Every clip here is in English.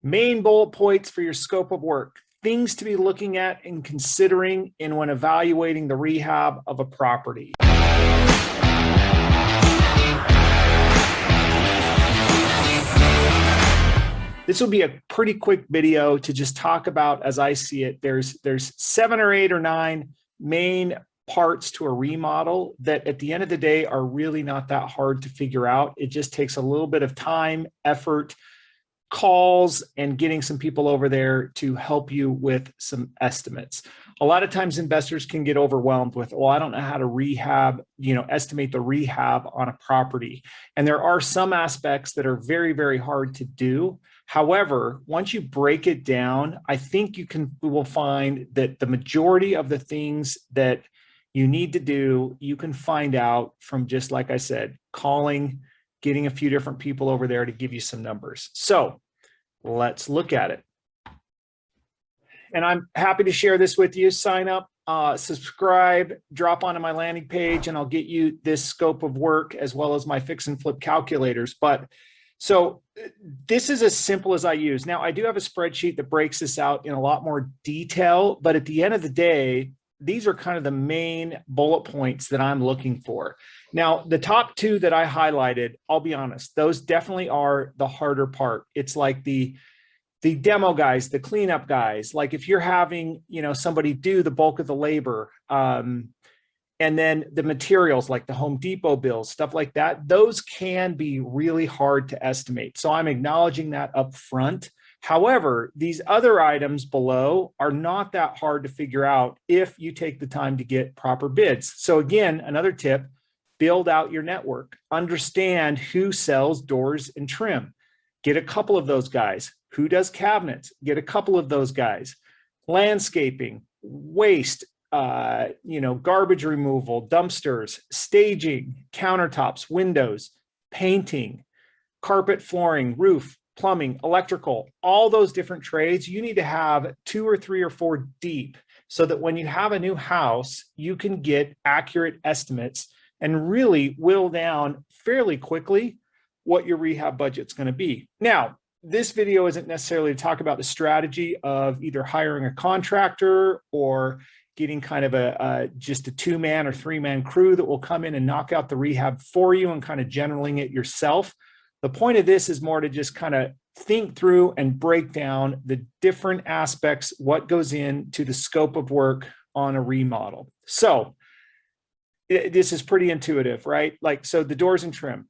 Main bullet points for your scope of work, things to be looking at and considering in when evaluating the rehab of a property. This will be a pretty quick video to just talk about, as I see it, there's 7 or 8 or 9 main parts to a remodel that at the end of the day are really not that hard to figure out. It just takes a little bit of time, effort, calls, and getting some people over there to help you with some estimates. A lot of times investors can get overwhelmed with, well, I don't know how to rehab, estimate the rehab on a property. And there are some aspects that are very, very hard to do. However, once you break it down, I think you will find that the majority of the things that you need to do, you can find out from, just like I said, calling, getting a few different people over there to give you some numbers. So let's look at it. And I'm happy to share this with you. Sign up, subscribe, drop onto my landing page, and I'll get you this scope of work as well as my fix and flip calculators. So this is as simple as I use. Now, I do have a spreadsheet that breaks this out in a lot more detail, but at the end of the day, these are kind of the main bullet points that I'm looking for. Now, the top 2 that I highlighted, I'll be honest, those definitely are the harder part. It's like the demo guys, the cleanup guys. Like if you're having, somebody do the bulk of the labor, and then the materials like the Home Depot bills, stuff like that, those can be really hard to estimate. So I'm acknowledging that up front. However, these other items below are not that hard to figure out if you take the time to get proper bids. So again, another tip, build out your network. Understand who sells doors and trim. Get a couple of those guys. Who does cabinets? Get a couple of those guys. Landscaping, waste, garbage removal, dumpsters, staging, countertops, windows, painting, carpet, flooring, roof, plumbing, electrical, all those different trades. You need to have 2 or 3 or 4 deep so that when you have a new house, you can get accurate estimates and really whittle down fairly quickly what your rehab budget's going to be. Now, this video isn't necessarily to talk about the strategy of either hiring a contractor or getting kind of just a 2-man or 3-man crew that will come in and knock out the rehab for you and kind of generaling it yourself. The point of this is more to just kind of think through and break down the different aspects, what goes into the scope of work on a remodel. So this is pretty intuitive, right? So the doors and trim,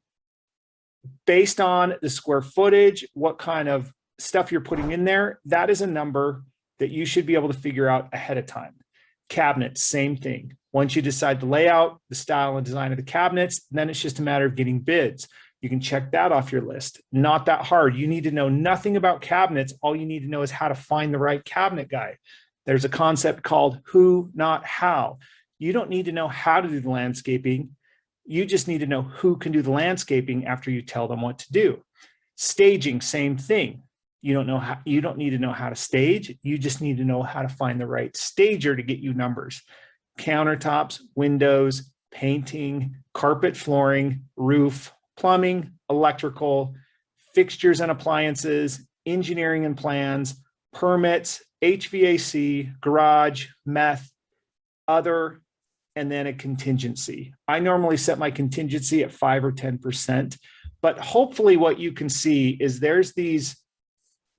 based on the square footage, what kind of stuff you're putting in there, that is a number that you should be able to figure out ahead of time. Cabinets, same thing. Once you decide the layout, the style and design of the cabinets, then it's just a matter of getting bids. You can check that off your list. Not that hard. You need to know nothing about cabinets. All you need to know is how to find the right cabinet guy. There's a concept called who, not how. You don't need to know how to do the landscaping. You just need to know who can do the landscaping after you tell them what to do. Staging, same thing. You don't need to know how to stage. You just need to know how to find the right stager to get you numbers. Countertops, windows, painting, carpet, flooring, roof, plumbing, electrical, fixtures and appliances, engineering and plans, permits, HVAC, garage, meth, other, and then a contingency. I normally set my contingency at 5 or 10%, but hopefully what you can see is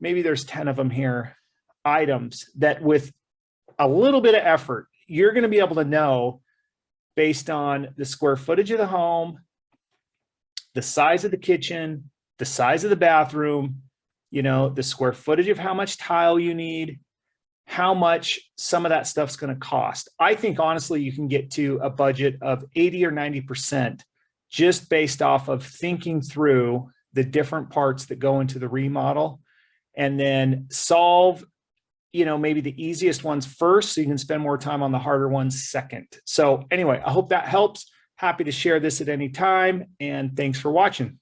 maybe there's 10 of them here, items that with a little bit of effort, you're going to be able to know based on the square footage of the home, the size of the kitchen, the size of the bathroom, the square footage of how much tile you need, how much some of that stuff's going to cost. I think honestly, you can get to a budget of 80 or 90% just based off of thinking through the different parts that go into the remodel and then solve, maybe the easiest ones first so you can spend more time on the harder ones second. So anyway, I hope that helps. Happy to share this at any time, and thanks for watching.